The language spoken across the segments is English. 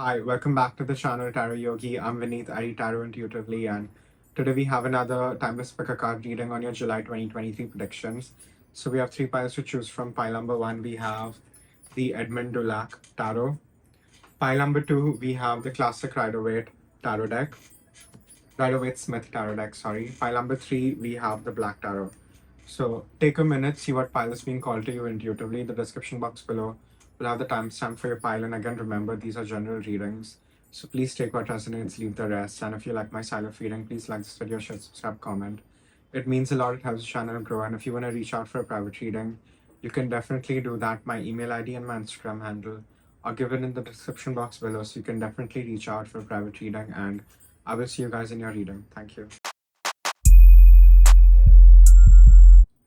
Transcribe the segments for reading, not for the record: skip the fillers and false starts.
Hi, welcome back to the channel Tarot Yogi. I'm Vinit, I read Tarot intuitively, and today we have another timeless pick a card reading on your July 2023 predictions. So we have three piles to choose from. Pile number one, we have the 𝐻𝐸𝐻 Tarot. Pile number two, we have the classic Rider-Waite Tarot deck. Rider-Waite-Smith Tarot deck, sorry. Pile number three, we have the Black Tarot. So take a minute, see what pile is being called to you intuitively. The description box below will have the timestamp for your pile. And again, remember, these are general readings. So please take what resonates, leave the rest. And if you like my style of reading, please like this video, share, subscribe, comment. It means a lot, it helps the channel grow. And if you want to reach out for a private reading, you can definitely do that. My email ID and my Instagram handle are given in the description box below. So you can definitely reach out for a private reading. And I will see you guys in your reading. Thank you.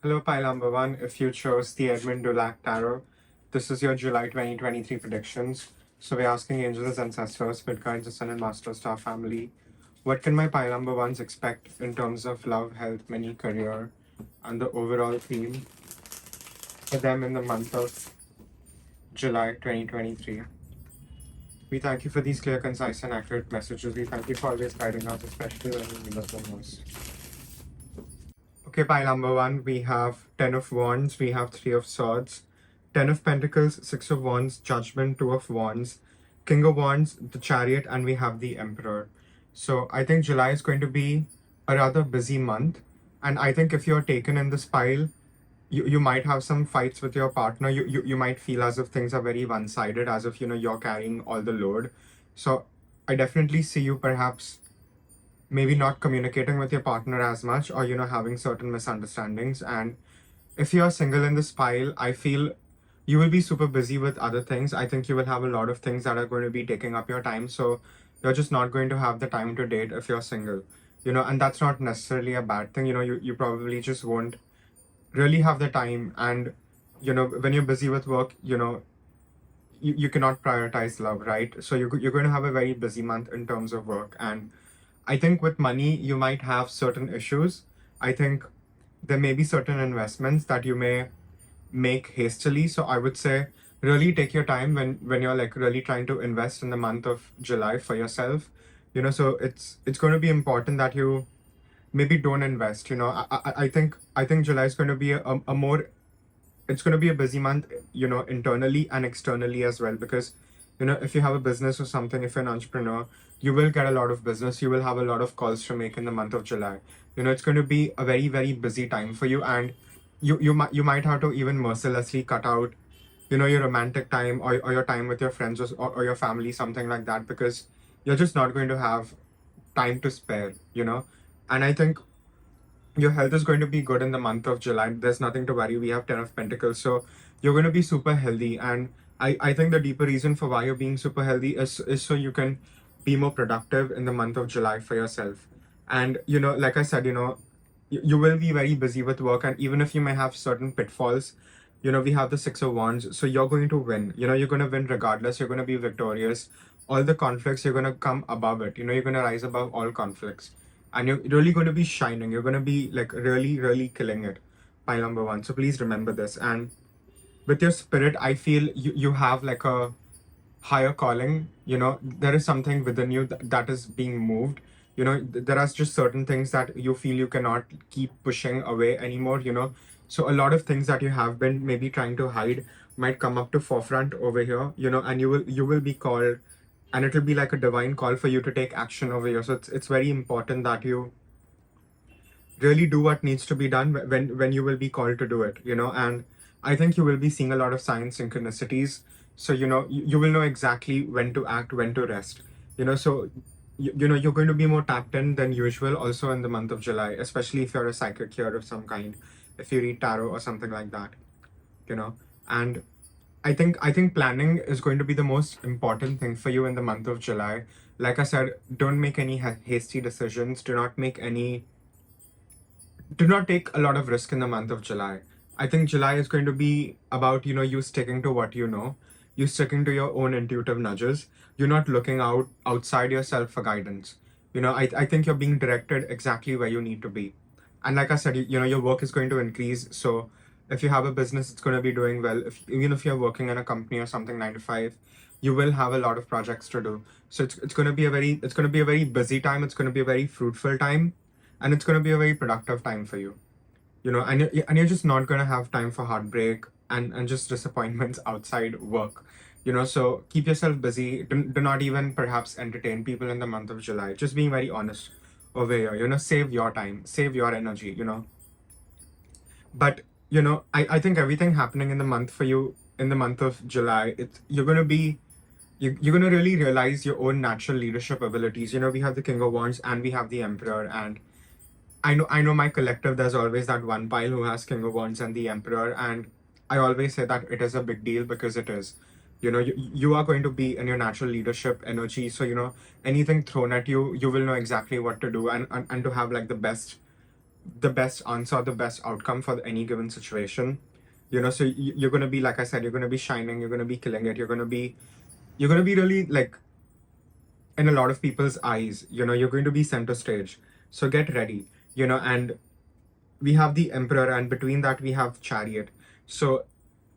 Hello, pile number one. If you chose the 𝐻𝐸𝐻 Tarot, this is your July 2023 predictions. So we're asking angels, ancestors, spirit guides, the sun and master star family, what can my pile number ones expect in terms of love, health, money, career, and the overall theme for them in the month of July 2023? We thank you for these clear, concise, and accurate messages. We thank you for always guiding us, especially when we need us the most. Okay, pile number one, we have 10 of Wands, we have 3 of Swords, 10 of Pentacles, 6 of Wands, Judgment, 2 of Wands, King of Wands, the Chariot, and we have the Emperor. So I think July is going to be a rather busy month. And I think if you're taken in this pile, you might have some fights with your partner. You might feel as if things are very one-sided, as if, you're carrying all the load. So I definitely see you perhaps maybe not communicating with your partner as much, or having certain misunderstandings. And if you're single in this pile, I feel you will be super busy with other things. I think you will have a lot of things that are going to be taking up your time, so you're just not going to have the time to date if you're single, and that's not necessarily a bad thing. You probably just won't really have the time. And when you're busy with work, you cannot prioritize love, right? So you're going to have a very busy month in terms of work. And I think with money, you might have certain issues. I think there may be certain investments that you may make hastily. So I would say really take your time when you're like really trying to invest in the month of July for yourself. So it's going to be important that you maybe don't invest. I think July is going to be a more, it's going to be a busy month, internally and externally as well, because if you have a business or something, if you're an entrepreneur, you will get a lot of business, you will have a lot of calls to make in the month of July. It's going to be a very, very busy time for you. And you might have to even mercilessly cut out your romantic time, or your time with your friends, or your family, something like that, because you're just not going to have time to spare. And I think your health is going to be good in the month of July. There's nothing to worry. We have 10 of Pentacles. So you're going to be super healthy. And I think the deeper reason for why you're being super healthy is so you can be more productive in the month of July for yourself. And, like I said, you will be very busy with work. And even if you may have certain pitfalls, we have the 6 of Wands. So you're going to win. You're going to win regardless. You're going to be victorious. All the conflicts, you're going to come above it. You're going to rise above all conflicts. And you're really going to be shining. You're going to be like really, really killing it. Pile number one. So please remember this. And with your spirit, I feel you have like a higher calling. There is something within you that is being moved. There are just certain things that you feel you cannot keep pushing away anymore. So a lot of things that you have been maybe trying to hide might come up to forefront over here. And you will be called, and it will be like a divine call for you to take action over here. So it's very important that you really do what needs to be done when you will be called to do it. And I think you will be seeing a lot of sign synchronicities. So you will know exactly when to act, when to rest. So you're going to be more tapped in than usual also in the month of July, especially if you're a psychic here of some kind, if you read tarot or something like that. And I think planning is going to be the most important thing for you in the month of July. Like I said, don't make any hasty decisions. Do not take a lot of risk in the month of July. I think July is going to be about, you sticking to what you sticking to your own intuitive nudges. You're not looking outside yourself for guidance. I think you're being directed exactly where you need to be. And like I said, your work is going to increase. So if you have a business, it's going to be doing well. Even if you're working in a company or something 9 to 5, you will have a lot of projects to do. So it's going to be a very busy time. It's going to be a very fruitful time, and it's going to be a very productive time for you. And you're just not going to have time for heartbreak and just disappointments outside work. So keep yourself busy. Do not even perhaps entertain people in the month of July. Just being very honest over here. Save your time, save your energy. But I think everything happening in the month for you in the month of July, you're gonna really realize your own natural leadership abilities. We have the King of Wands and we have the Emperor, and I know my collective, there's always that one pile who has King of Wands and the Emperor, and I always say that it is a big deal because it is. You are going to be in your natural leadership energy, so anything thrown at you, you will know exactly what to do, and to have like the best answer, the best outcome for any given situation. So you're gonna be, like I said, you're gonna be shining, you're gonna be killing it, you're gonna be really like in a lot of people's eyes. You're going to be center stage. So get ready. And we have the Emperor, and between that we have Chariot. So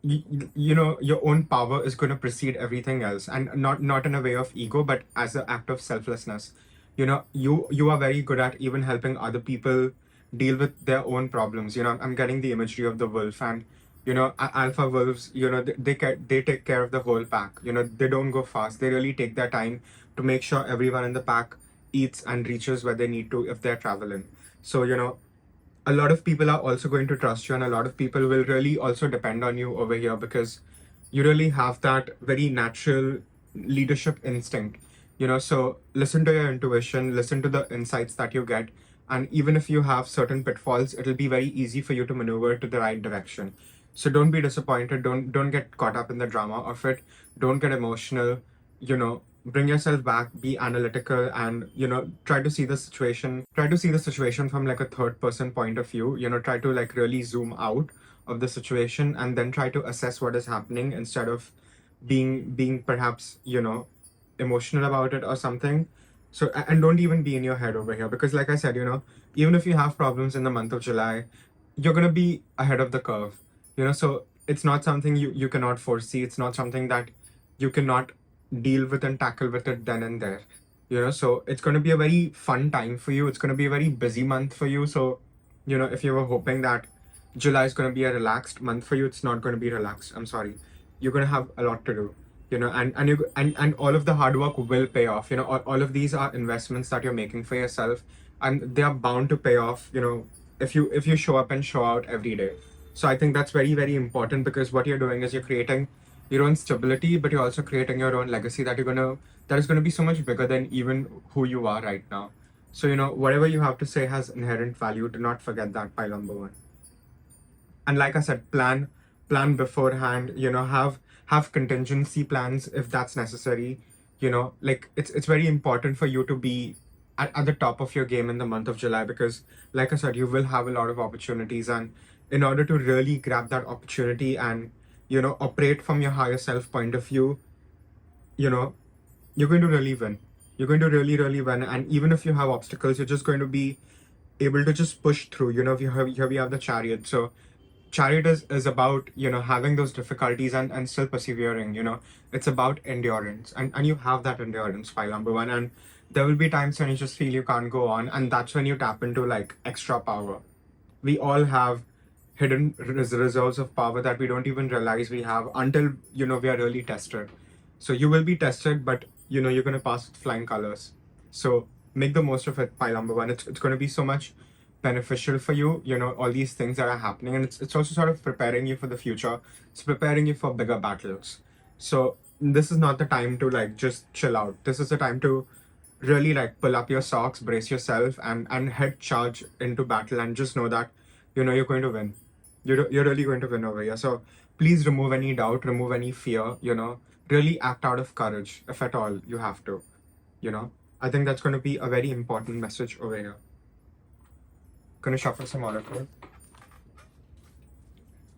your own power is going to precede everything else, and not in a way of ego, but as an act of selflessness. You are very good at even helping other people deal with their own problems. I'm getting the imagery of the wolf, and alpha wolves, they take care of the whole pack. They don't go fast, they really take their time to make sure everyone in the pack eats and reaches where they need to if they're traveling. So a lot of people are also going to trust you, and a lot of people will really also depend on you over here because you really have that very natural leadership instinct. So listen to your intuition, listen to the insights that you get, and even if you have certain pitfalls, it'll be very easy for you to maneuver to the right direction. So don't be disappointed, don't get caught up in the drama of it, don't get emotional. Bring yourself back, be analytical, and try to see the situation from like a third person point of view. Try to like really zoom out of the situation and then try to assess what is happening instead of being perhaps emotional about it or something. So and don't even be in your head over here, because like I said, even if you have problems in the month of July, you're going to be ahead of the curve. So it's not something you cannot foresee, it's not something that you cannot deal with and tackle with it then and there. So it's going to be a very fun time for you, it's going to be a very busy month for you. So if you were hoping that July is going to be a relaxed month for you, it's not going to be relaxed. I'm sorry, you're going to have a lot to do. And all of the hard work will pay off. All of these are investments that you're making for yourself, and they are bound to pay off, if you show up and show out every day. So I think that's very, very important, because what you're doing is you're creating your own stability, but you're also creating your own legacy that is gonna be so much bigger than even who you are right now. So whatever you have to say has inherent value. Do not forget that, pile number one. And like I said, plan beforehand. Have contingency plans if that's necessary. Like it's very important for you to be at the top of your game in the month of July, because like I said, you will have a lot of opportunities, and in order to really grab that opportunity and operate from your higher self point of view, you know you're going to really win. You're going to really, really win. And even if you have obstacles, you're just going to be able to just push through. Here we have the Chariot. So Chariot is about having those difficulties and still persevering. It's about endurance, and you have that endurance, pile number one. And there will be times when you just feel you can't go on, and that's when you tap into like extra power. We all have hidden reserves of power that we don't even realize we have until we are really tested. So you will be tested, but you're going to pass with flying colors. So make the most of it, pile number one. It's going to be so much beneficial for you. All these things that are happening, and it's also sort of preparing you for the future. It's preparing you for bigger battles. So this is not the time to like just chill out. This is the time to really like pull up your socks, brace yourself, and head charge into battle, and just know that you're going to win. You're really going to win over here. So please remove any doubt, remove any fear. Really act out of courage if at all you have to. I think that's going to be a very important message over here. Gonna shuffle some oracle.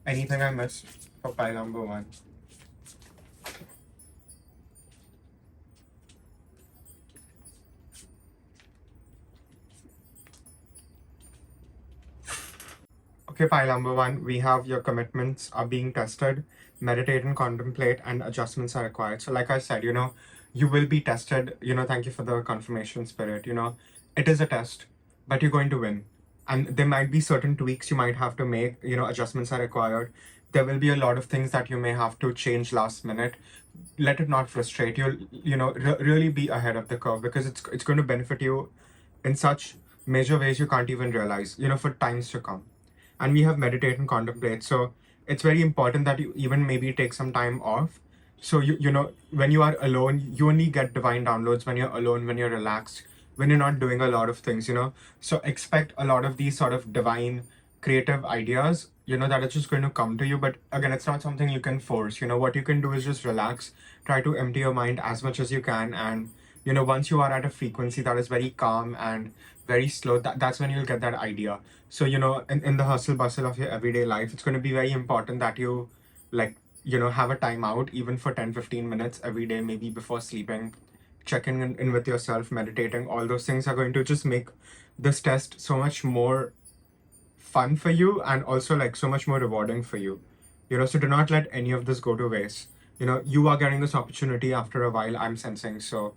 Anything I missed for pile number one? Okay, pile number one, we have your commitments are being tested. meditate and contemplate, and adjustments are required. So like I said, you will be tested. Thank you for the confirmation, spirit. It is a test, but you're going to win. And there might be certain tweaks you might have to make. Adjustments are required. There will be a lot of things that you may have to change last minute. Let it not frustrate you. Really be ahead of the curve, because it's going to benefit you in such major ways you can't even realize, for times to come. And we have meditate and contemplate. So it's very important that you even maybe take some time off. So when you are alone, you only get divine downloads when you're alone, when you're relaxed, when you're not doing a lot of things. So expect a lot of these sort of divine creative ideas, that are just going to come to you. But again, it's not something you can force. What you can do is just relax, try to empty your mind as much as you can. And once you are at a frequency that is very calm and very slow, that's when you'll get that idea. So in the hustle bustle of your everyday life, it's going to be very important that you like have a time out, even for 10-15 minutes every day, maybe before sleeping, checking in with yourself, meditating. All those things are going to just make this test so much more fun for you, and also like so much more rewarding for you. So do not let any of this go to waste. You are getting this opportunity after a while, I'm sensing. So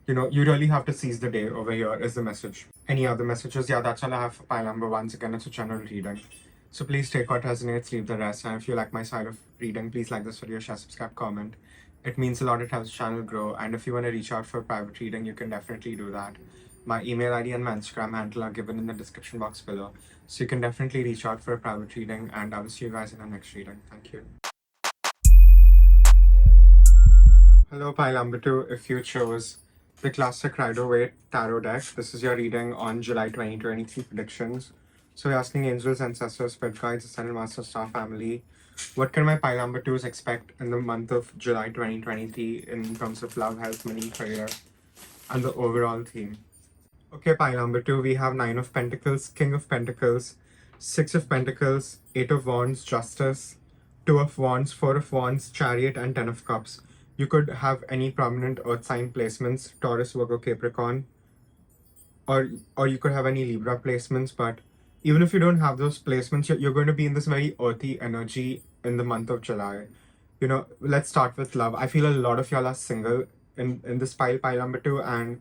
you really have to seize the day over here, is the message. Any other messages? Yeah, that's all I have for pile number one. Once again, it's a general reading. So please take what resonates, leave the rest. And if you like my style of reading, please like this video, share, subscribe, comment. It means a lot, it helps the channel grow. And if you want to reach out for a private reading, you can definitely do that. My email ID and my Instagram handle are given in the description box below. So you can definitely reach out for a private reading, and I will see you guys in the next reading. Thank you. Hello, pile number two. If you chose the classic Rider-Waite tarot deck, this is your reading on July 2023 predictions. So we're asking angels, ancestors, spirit guides, ascended master star family, what can my pile number twos expect in the month of July 2023 in terms of love, health, money, career, and the overall theme? Okay, pile number two, we have 9 of Pentacles, King of Pentacles, 6 of Pentacles, 8 of Wands, Justice, 2 of Wands, 4 of Wands, Chariot, and 10 of Cups. You could have any prominent earth sign placements, Taurus, Virgo, Capricorn, or you could have any Libra placements. But even if you don't have those placements, you're going to be in this very earthy energy in the month of July. Let's start with love. I feel a lot of y'all are single in this pile number two, and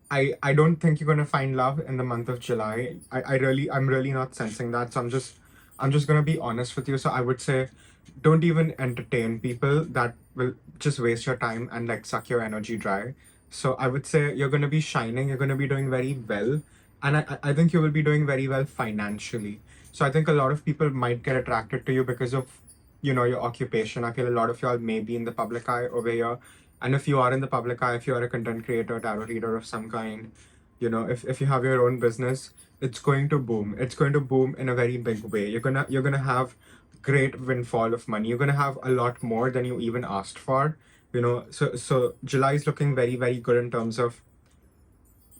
I don't think you're gonna find love in the month of July. I'm really not sensing that. So I'm just gonna be honest with you. So I would say, don't even entertain people that will just waste your time and like suck your energy dry. So I would say you're gonna be shining. You're gonna be doing very well, and I think you will be doing very well financially. So I think a lot of people might get attracted to you because of your occupation. I feel a lot of y'all may be in the public eye over here. And if you are in the public eye, if you are a content creator, tarot reader of some kind, if you have your own business, it's going to boom. It's going to boom in a very big way. You're gonna have great windfall of money. You're gonna have a lot more than you even asked for. So July is looking very, very good in terms of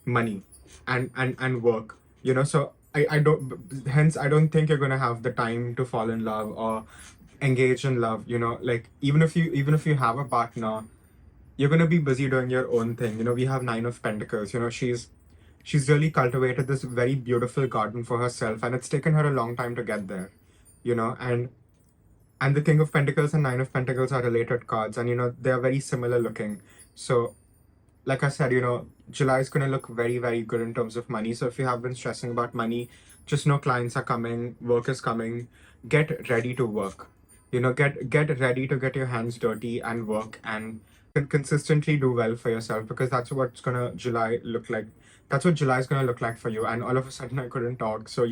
money and work. So I don't, hence I don't think you're gonna have the time to fall in love or engage in love. Like even if you have a partner, you're going to be busy doing your own thing. We have 9 of Pentacles. She's really cultivated this very beautiful garden for herself, and it's taken her a long time to get there. And the King of Pentacles and 9 of Pentacles are related cards, and they are very similar looking. So like I said, July is going to look very, very good in terms of money. So if you have been stressing about money, just know clients are coming, work is coming. Get ready to work. Get ready to get your hands dirty and work and consistently do well for yourself, because that's what's gonna July look like. That's what July is gonna look like for you. And all of a sudden I couldn't talk. So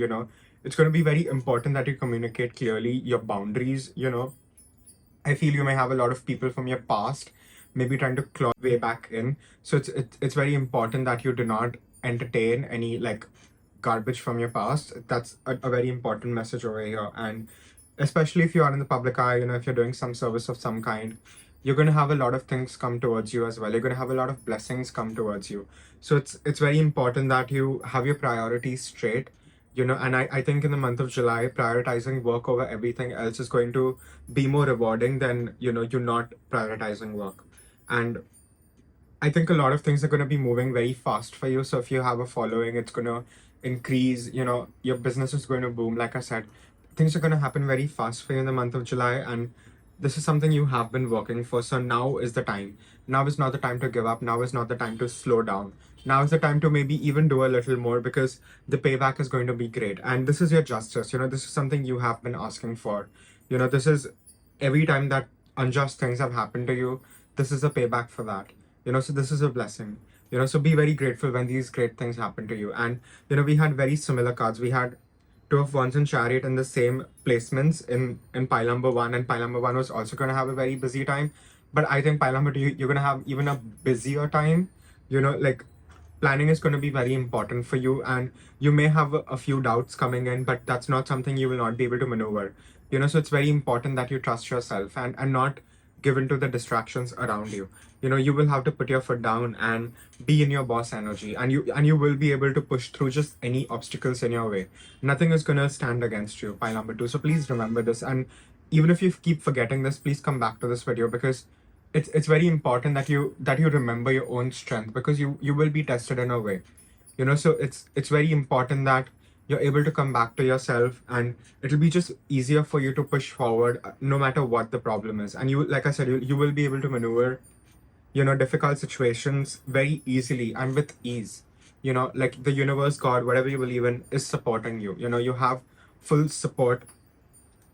it's gonna be very important that you communicate clearly your boundaries. I feel you may have a lot of people from your past maybe trying to claw way back in. So it's very important that you do not entertain any like garbage from your past. That's a very important message over here. And especially if you are in the public eye, if you're doing some service of some kind, you're going to have a lot of things come towards you as well. You're going to have a lot of blessings come towards you. So it's very important that you have your priorities straight. And I think in the month of July, prioritizing work over everything else is going to be more rewarding than you're not prioritizing work. And I think a lot of things are going to be moving very fast for you. So if you have a following, it's going to increase. Your business is going to boom. Like I said, things are going to happen very fast for you in the month of July, and this is something you have been working for. So now is the time. Now is not the time to give up. Now is not the time to slow down. Now is the time to maybe even do a little more, because the payback is going to be great. And this is your justice. This is something you have been asking for. This is every time that unjust things have happened to you, this is a payback for that. So this is a blessing. So be very grateful when these great things happen to you. And we had very similar cards. We had Two of Wands and Chariot in the same placements in pile number one, and pile number one was also going to have a very busy time. But I think pile number two, you're going to have even a busier time. Like, planning is going to be very important for you, and you may have a few doubts coming in, but that's not something you will not be able to maneuver. So it's very important that you trust yourself and not give in to the distractions around you. You will have to put your foot down and be in your boss energy, and you will be able to push through just any obstacles in your way. Nothing is going to stand against you, pile number two. So please remember this, and even if you keep forgetting this, please come back to this video, because it's very important that you remember your own strength, because you will be tested in a way. So it's very important that you're able to come back to yourself, and it'll be just easier for you to push forward, no matter what the problem is. And you, like I said, you will be able to maneuver difficult situations very easily and with ease. Like the universe, God, whatever you believe in, is supporting you. You have full support,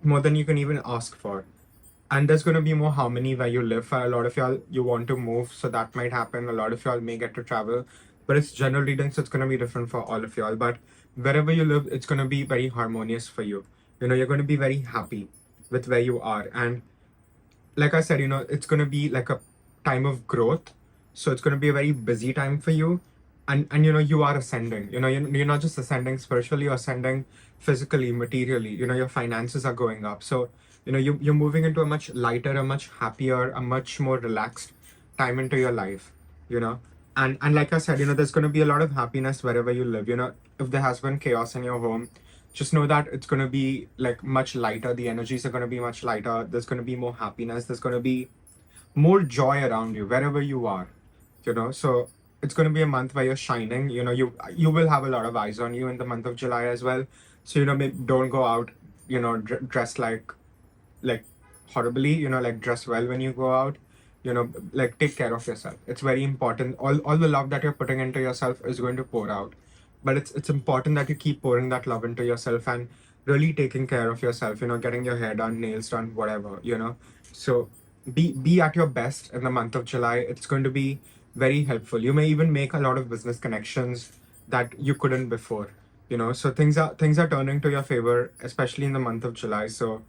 more than you can even ask for. And there's going to be more harmony where you live. For a lot of y'all, you want to move, so that might happen. A lot of y'all may get to travel, but it's general reading, so it's going to be different for all of y'all. But wherever you live, it's going to be very harmonious for you. You're going to be very happy with where you are. And like I said, it's going to be like a time of growth. So it's going to be a very busy time for you. And you are ascending. You're not just ascending spiritually, you're ascending physically, materially. Your finances are going up. So you're moving into a much lighter, a much happier, a much more relaxed time into your life. And like I said, there's going to be a lot of happiness wherever you live. If there has been chaos in your home, just know that it's going to be like much lighter. The energies are going to be much lighter. There's going to be more happiness. There's going to be more joy around you wherever you are. So it's going to be a month where you're shining. You will have a lot of eyes on you in the month of July as well. So maybe don't go out dressed like horribly. Like, dress well when you go out. Like, take care of yourself. It's very important. All the love that you're putting into yourself is going to pour out, but it's important that you keep pouring that love into yourself and really taking care of yourself. Getting your hair done, nails done, whatever. So be at your best in the month of July. It's going to be very helpful. You may even make a lot of business connections that you couldn't before. So things are turning to your favor, especially in the month of July. So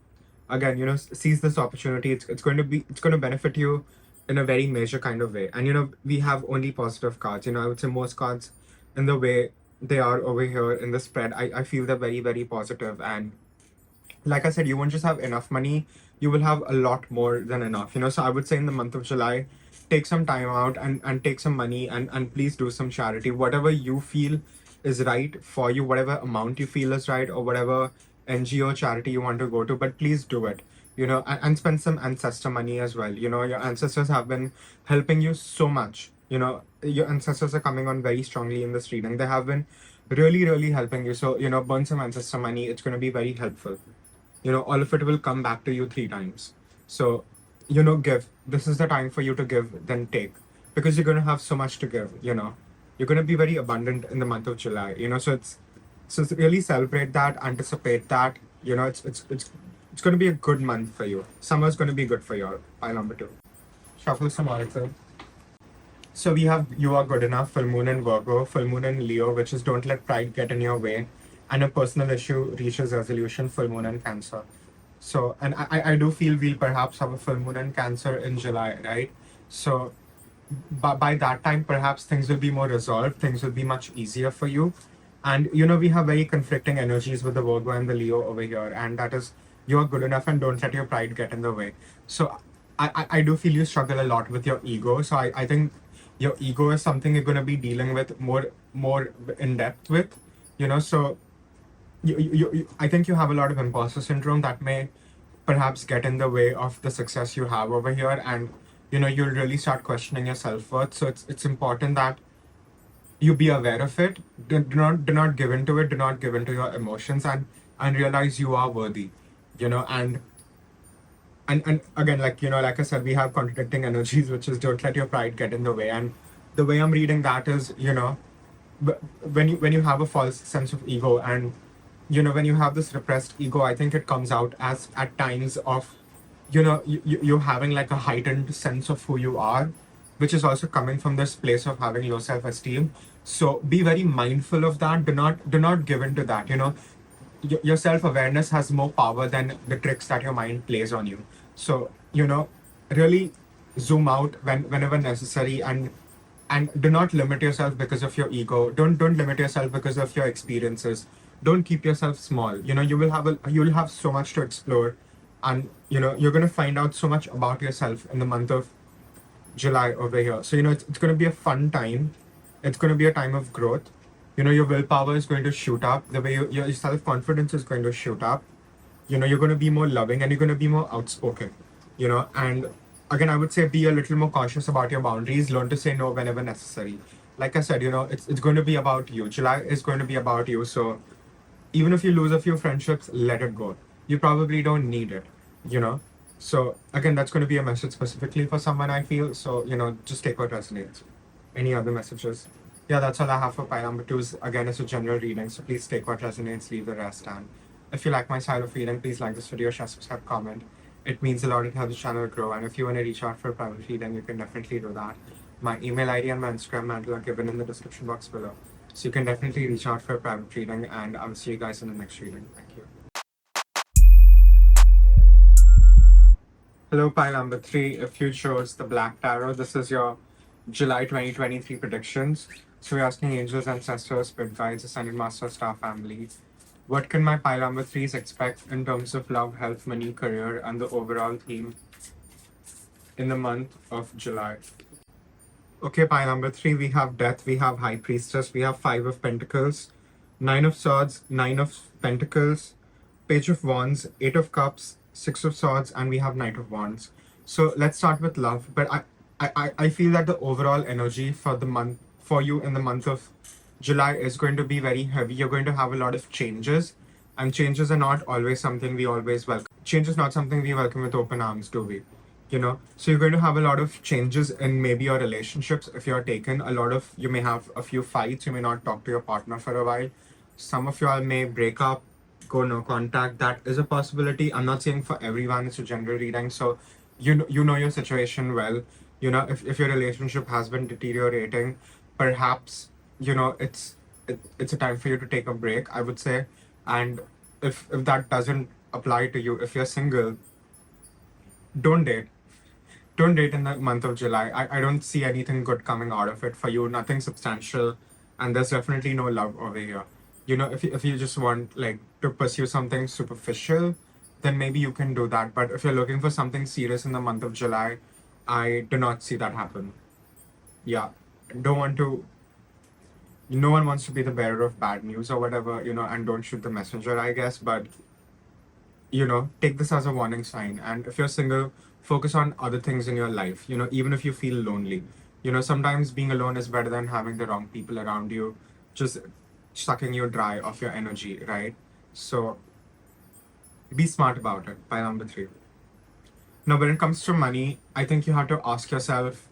again, seize this opportunity. It's going to benefit you in a very major kind of way. And we have only positive cards. I would say most cards, in the way they are over here in the spread, I feel they're very, very positive. And like I said, you won't just have enough money, you will have a lot more than enough. So I would say in the month of July, take some time out and take some money, and please do some charity, whatever you feel is right for you, whatever amount you feel is right, or whatever NGO charity you want to go to, but please do it. And spend some ancestor money as well. Your ancestors have been helping you so much. Your ancestors are coming on very strongly in this reading. They have been really, really helping you. So, burn some ancestor money. It's going to be very helpful. All of it will come back to you 3 times. So, give. This is the time for you to give, then take. Because you're going to have so much to give, You're going to be very abundant in the month of July, So really celebrate that, anticipate that. It's going to be a good month for you. Summer's going to be good for you. Pile number 2. Shuffle some oracle. So we have You Are Good Enough, full moon in Virgo, full moon in Leo, which is Don't Let Pride Get in Your Way, and a personal issue reaches resolution, full moon in Cancer. So, and I do feel we'll perhaps have a full moon in Cancer in July, right? So by that time, perhaps things will be more resolved, things will be much easier for you. And we have very conflicting energies with the Virgo and the Leo over here, and that is, you are good enough and don't let your pride get in the way. So I do feel you struggle a lot with your ego. So I think your ego is something you're going to be dealing with more in depth with. So I think you have a lot of imposter syndrome that may perhaps get in the way of the success you have over here, and you'll really start questioning your self-worth. So it's important that you be aware of it. Do not give into it. Do not give into your emotions, and realize you are worthy. And and again, like, like I said, we have contradicting energies, which is don't let your pride get in the way. And the way I'm reading that is, when you have a false sense of ego, and when you have this repressed ego, I think it comes out as at times of, you having like a heightened sense of who you are, which is also coming from this place of having low self-esteem. So be very mindful of that. Do not give in to that. Your self-awareness has more power than the tricks that your mind plays on you. So really zoom out whenever necessary, and do not limit yourself because of your ego. Don't limit yourself because of your experiences. Don't keep yourself small. You'll have so much to explore, and you're going to find out so much about yourself in the month of July over here. So it's going to be a fun time. It's going to be a time of growth. Your willpower is going to shoot up. The way your self-confidence is going to shoot up. You're going to be more loving, and you're going to be more outspoken. And again, I would say be a little more cautious about your boundaries. Learn to say no whenever necessary. Like I said, it's going to be about you. July is going to be about you. So even if you lose a few friendships, let it go. You probably don't need it. So again, that's going to be a message specifically for someone, I feel. So just take what resonates. Any other messages? Yeah, that's all I have for pile number 2. Again, it's a general reading, so please take what resonates, leave the rest. And if you like my style of reading, please like this video, share, subscribe, comment. It means a lot. It helps the channel grow. And if you want to reach out for a private reading, you can definitely do that. My email ID and my Instagram handle are given in the description box below. So you can definitely reach out for a private reading, and I'll see you guys in the next reading. Thank you. Hello, pile number 3. If you chose the Black Tarot, this is your July 2023 predictions. So we're asking angels, ancestors, spirit guides, ascended master, star family. What can my pile number 3s expect in terms of love, health, money, career, and the overall theme in the month of July? Okay, pile number 3, we have Death, we have High Priestess, we have 5 of Pentacles, 9 of Swords, 9 of Pentacles, Page of Wands, 8 of Cups, 6 of Swords, and we have Knight of Wands. So let's start with love. But I feel that the overall energy for you in the month of July is going to be very heavy. You're going to have a lot of changes, and changes are not always something we always welcome. Change is not something we welcome with open arms, do we? So you're going to have a lot of changes in maybe your relationships. If you're taken, you may have a few fights. You may not talk to your partner for a while. Some of y'all may break up, go no contact. That is a possibility. I'm not saying for everyone. It's a general reading. So you know your situation well. If your relationship has been deteriorating, perhaps it's a time for you to take a break, I would say. And if that doesn't apply to you, if you're single, don't date. Don't date in the month of July. I don't see anything good coming out of it for you. Nothing substantial, and there's definitely no love over here. If you just want like to pursue something superficial, then maybe you can do that. But if you're looking for something serious in the month of July, I do not see that happen. Yeah, don't want to. No one wants to be the bearer of bad news or whatever, and don't shoot the messenger, I guess. But take this as a warning sign. And if you're single, focus on other things in your life. Even if you feel lonely, sometimes being alone is better than having the wrong people around you, just sucking you dry of your energy, right? So be smart about it. Pile number 3. Now, when it comes to money, I think you have to ask yourself,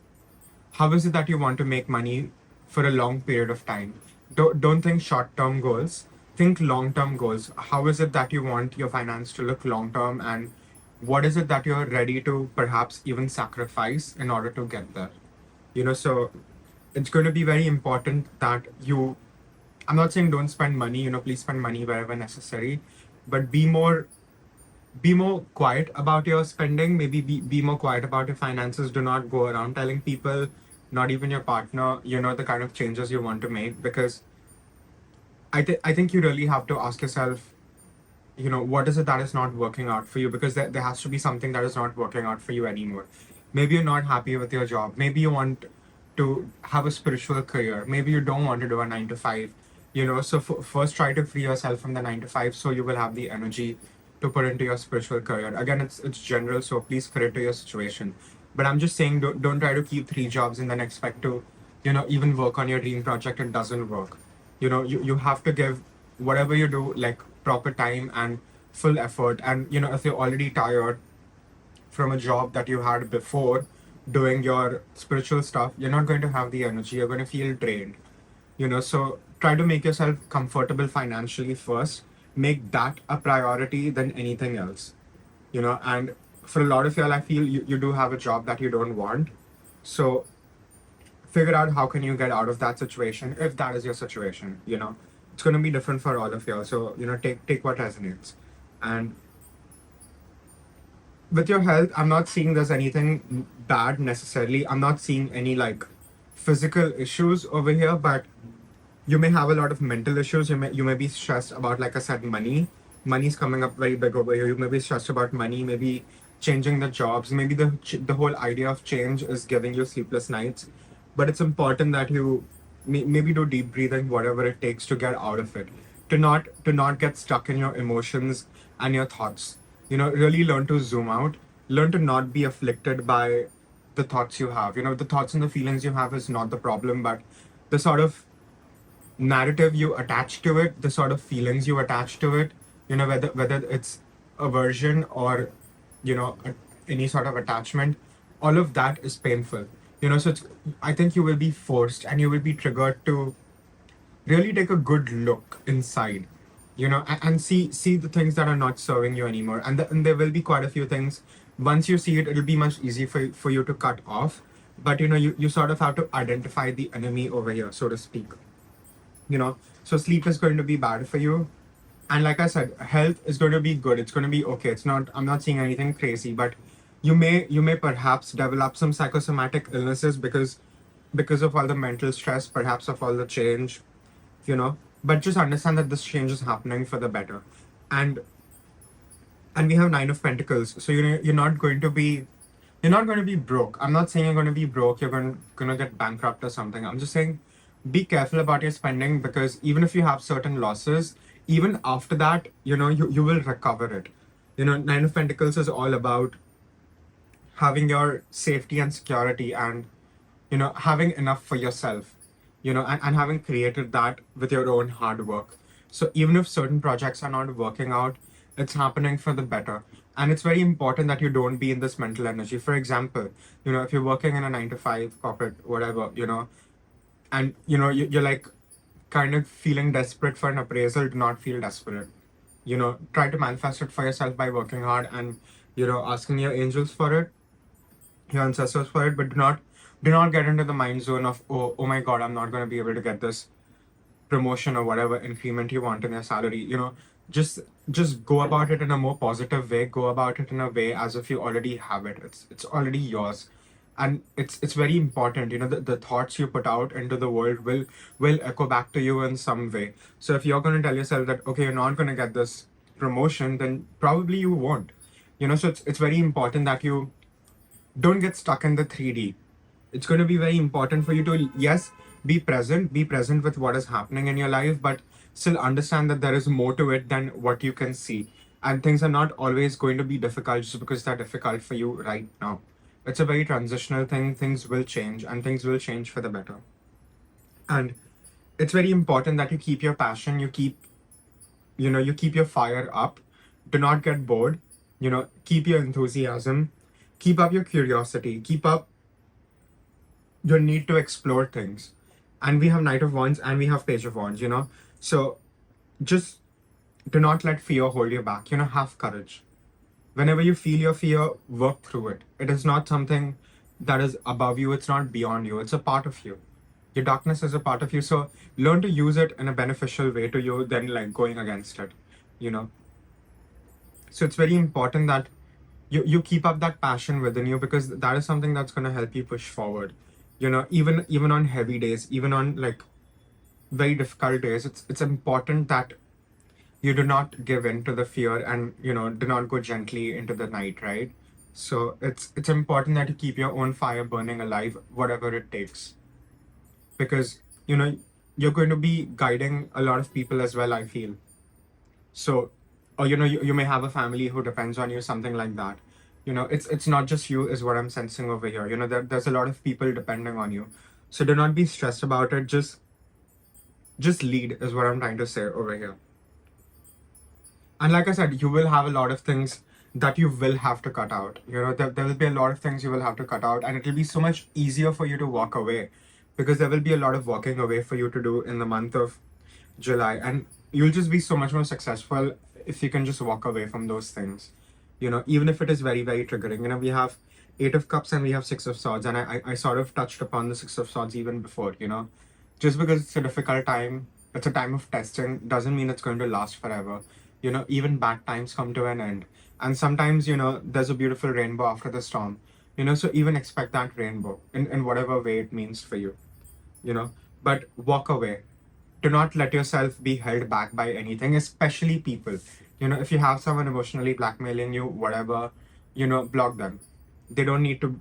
how is it that you want to make money for a long period of time? Don't think short-term goals. Think long-term goals. How is it that you want your finance to look long-term, and what is it that you're ready to perhaps even sacrifice in order to get there? So it's going to be very important that I'm not saying don't spend money, please spend money wherever necessary, but be more quiet about your spending. Maybe be more quiet about your finances. Do not go around telling people, not even your partner, the kind of changes you want to make, because I think you really have to ask yourself, what is it that is not working out for you? Because there has to be something that is not working out for you anymore. Maybe you're not happy with your job. Maybe you want to have a spiritual career. Maybe you don't want to do a 9 to 5. So first try to free yourself from the 9 to 5, so you will have the energy to put into your spiritual career. Again, it's general, so please fit it to your situation. But I'm just saying, don't try to keep 3 jobs and then expect to, even work on your dream project. It doesn't work. You have to give whatever you do like proper time and full effort. And if you're already tired from a job that you had before doing your spiritual stuff, you're not going to have the energy. You're going to feel drained. So try to make yourself comfortable financially first. Make that a priority than anything else. And for a lot of y'all, I feel you do have a job that you don't want. So figure out how can you get out of that situation if that is your situation. It's going to be different for all of y'all. So take what resonates. And with your health, I'm not seeing there's anything bad necessarily. I'm not seeing any like physical issues over here, but you may have a lot of mental issues. You may be stressed about, like I said, money's coming up very big over here. You may be stressed about money, maybe changing the jobs. Maybe the whole idea of change is giving you sleepless nights. But it's important that you maybe do deep breathing, whatever it takes to get out of it, to not get stuck in your emotions and your thoughts. Really learn to zoom out, learn to not be afflicted by the thoughts you have. The thoughts and the feelings you have is not the problem, but the sort of narrative you attach to it, the sort of feelings you attach to it, whether it's aversion or any sort of attachment, all of that is painful. So I think you will be forced and you will be triggered to really take a good look inside, and see the things that are not serving you anymore. And there will be quite a few things. Once you see it, it'll be much easier for you to cut off. But you sort of have to identify the enemy over here, so to speak. So sleep is going to be bad for you. And like I said, health is going to be good. It's going to be okay. I'm not seeing anything crazy, but you may perhaps develop some psychosomatic illnesses because of all the mental stress, perhaps of all the change, but just understand that this change is happening for the better. And we have Nine of Pentacles. So you're not going to be broke. I'm not saying you're going to be broke, you're going to get bankrupt or something. I'm just saying be careful about your spending, because even if you have certain losses, even after that, you will recover it. Nine of Pentacles is all about having your safety and security, and having enough for yourself, and having created that with your own hard work. So even if certain projects are not working out, it's happening for the better. And it's very important that you don't be in this mental energy. For example, if you're working in a 9 to 5 corporate, whatever, and you're like kind of feeling desperate for an appraisal, do not feel desperate. Try to manifest it for yourself by working hard and asking your angels for it, your ancestors for it. But do not get into the mind zone of, oh my god, I'm not going to be able to get this promotion or whatever increment you want in your salary. Just go about it in a more positive way. Go about it in a way as if you already have it. It's already yours. And it's very important. The thoughts you put out into the world will echo back to you in some way. So if you're going to tell yourself that, okay, you're not going to get this promotion, then probably you won't. So it's very important that you don't get stuck in the 3D. It's going to be very important for you to, yes, be present with what is happening in your life, but still understand that there is more to it than what you can see. And things are not always going to be difficult just because they're difficult for you right now. It's a very transitional thing. Things will change, and things will change for the better. And it's very important that you keep your passion, you keep your fire up. Do not get bored. Keep your enthusiasm, keep up your curiosity, keep up your need to explore things. And we have Knight of Wands and we have Page of Wands, So just do not let fear hold you back. Have courage. Whenever you feel your fear, work through it. It is not something that is above you. It's not beyond you. It's a part of you. Your darkness is a part of you. So learn to use it in a beneficial way to you than like going against it, So it's very important that you keep up that passion within you, because that is something that's going to help you push forward. Even on heavy days, even on like very difficult days, it's important that you do not give in to the fear, and do not go gently into the night, right? So it's important that you keep your own fire burning alive, whatever it takes, because you're going to be guiding a lot of people as well, I feel. So, or you may have a family who depends on you, something like that. It's not just you is what I'm sensing over here. There's a lot of people depending on you, so do not be stressed about it. Just lead is what I'm trying to say over here. And like I said, you will have a lot of things that you will have to cut out. There will be a lot of things you will have to cut out, and it'll be so much easier for you to walk away, because there will be a lot of walking away for you to do in the month of July, and you'll just be so much more successful if you can just walk away from those things. Even if it is very, very triggering. We have Eight of Cups and we have Six of Swords, and I sort of touched upon the Six of Swords even before. Just because it's a difficult time, it's a time of testing, doesn't mean it's going to last forever. Even bad times come to an end. And sometimes, there's a beautiful rainbow after the storm. So even expect that rainbow in whatever way it means for you. But walk away. Do not let yourself be held back by anything, especially people. If you have someone emotionally blackmailing you, whatever, block them. They don't need to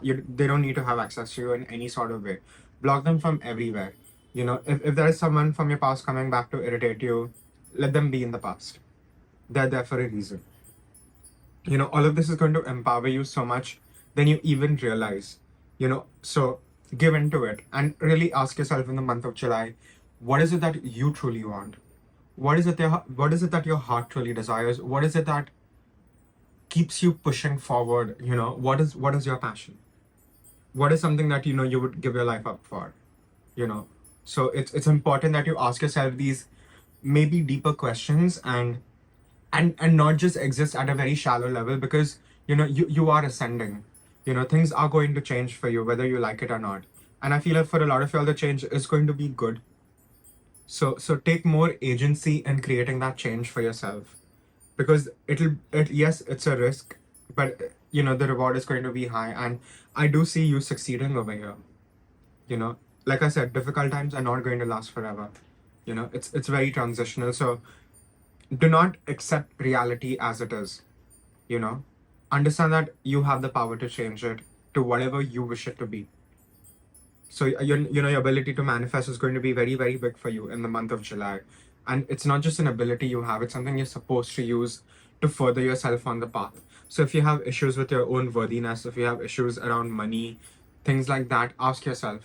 they don't need to have access to you in any sort of way. Block them from everywhere. If there is someone from your past coming back to irritate you, let them be in the past. They're there for a reason. All of this is going to empower you so much than you even realize. So give into it and really ask yourself in the month of July, what is it that you truly want? What is it that your heart truly desires? What is it that keeps you pushing forward? What is your passion? What is something that you would give your life up for? So it's important that you ask yourself these maybe deeper questions, and not just exist at a very shallow level, because you are ascending. Things are going to change for you whether you like it or not, and I feel like for a lot of y'all the change is going to be good. So take more agency in creating that change for yourself, because yes, it's a risk, but the reward is going to be high, and I do see you succeeding over here. Like I said, difficult times are not going to last forever. It's very transitional. So do not accept reality as it is. Understand that you have the power to change it to whatever you wish it to be. So your ability to manifest is going to be very, very big for you in the month of July. And it's not just an ability you have, it's something you're supposed to use to further yourself on the path. So if you have issues with your own worthiness, if you have issues around money, things like that, ask yourself.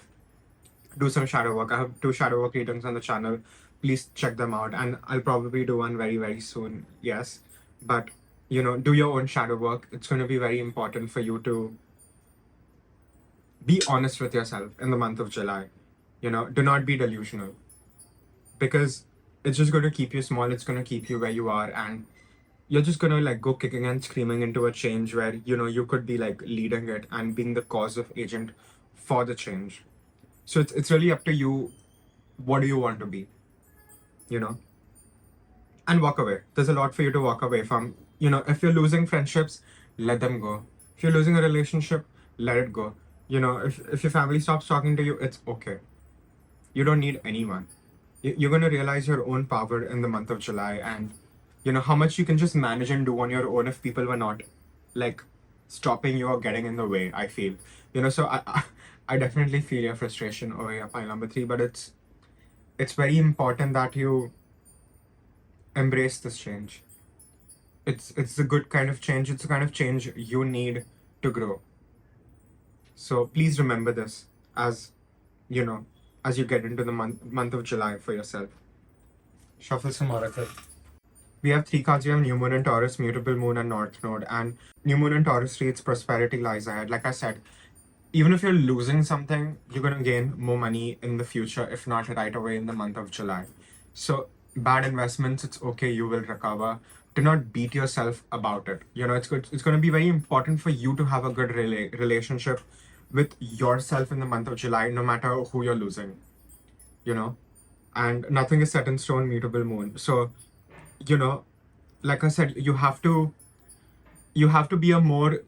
Do some shadow work. I have 2 shadow work readings on the channel. Please check them out. And I'll probably do one very, very soon. Yes. But, do your own shadow work. It's going to be very important for you to be honest with yourself in the month of July. Do not be delusional, because it's just going to keep you small. It's going to keep you where you are, and you're just going to go kicking and screaming into a change where, you could be leading it and being the causative agent for the change. So it's really up to you. What do you want to be? And walk away. There's a lot for you to walk away from. If you're losing friendships, let them go. If you're losing a relationship, let it go. If your family stops talking to you, it's okay. You don't need anyone. You're going to realize your own power in the month of July, and how much you can just manage and do on your own if people were not stopping you or getting in the way, I feel. So I definitely feel your frustration over here, pile number 3, but it's very important that you embrace this change. It's a good kind of change. It's the kind of change you need to grow. So please remember this as as you get into the month of July for yourself. Shuffle some oracle. We have 3 cards. We have New Moon in Taurus, Mutable Moon, and North Node. And New Moon in Taurus reads prosperity lies ahead. Like I said, even if you're losing something, you're going to gain more money in the future, if not right away in the month of July. So bad investments, it's okay, you will recover. Do not beat yourself about it. It's good. It's going to be very important for you to have a good relationship with yourself in the month of July, no matter who you're losing. And nothing is set in stone, Mutable Moon. So, like I said, you have to be a more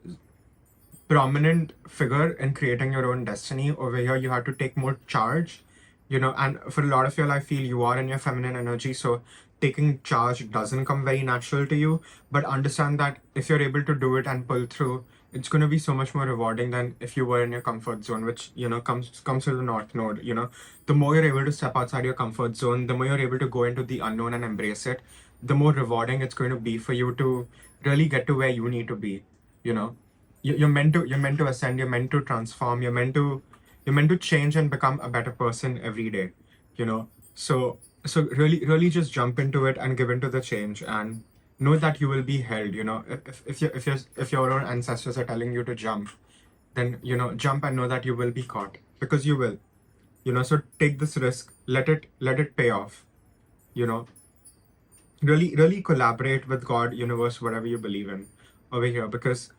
prominent figure in creating your own destiny. Over here, you have to take more charge, and for a lot of y'all, I feel you are in your feminine energy, so taking charge doesn't come very natural to you. But understand that if you're able to do it and pull through, it's going to be so much more rewarding than if you were in your comfort zone, which comes to the North Node. The more you're able to step outside your comfort zone, the more you're able to go into the unknown and embrace it, the more rewarding it's going to be for you to really get to where you need to be. You're meant to ascend. You're meant to transform. You're meant to change and become a better person every day. So really just jump into it and give into the change, and know that you will be held. If your own ancestors are telling you to jump, then jump and know that you will be caught, because you will. So take this risk, let it pay off. Really collaborate with God, universe, whatever you believe in over here, because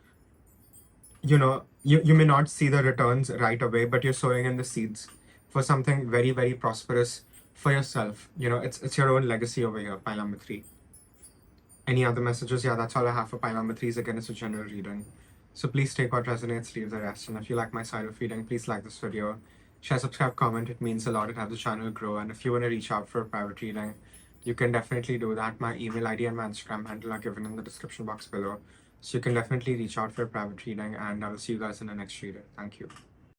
you may not see the returns right away, but you're sowing in the seeds for something very, very prosperous for yourself. It's your own legacy over here. Pile number 3. Any other messages? Yeah, that's all I have for pile number 3. Again, it's a general reading, so please take what resonates, leave the rest. And if you like my style of reading, please like this video, share, subscribe, comment. It means a lot. It helps the channel grow. And if you want to reach out for a private reading, you can definitely do that. My email ID and my Instagram handle are given in the description box below, so you can definitely reach out for a private reading. And I will see you guys in the next reading. Thank you.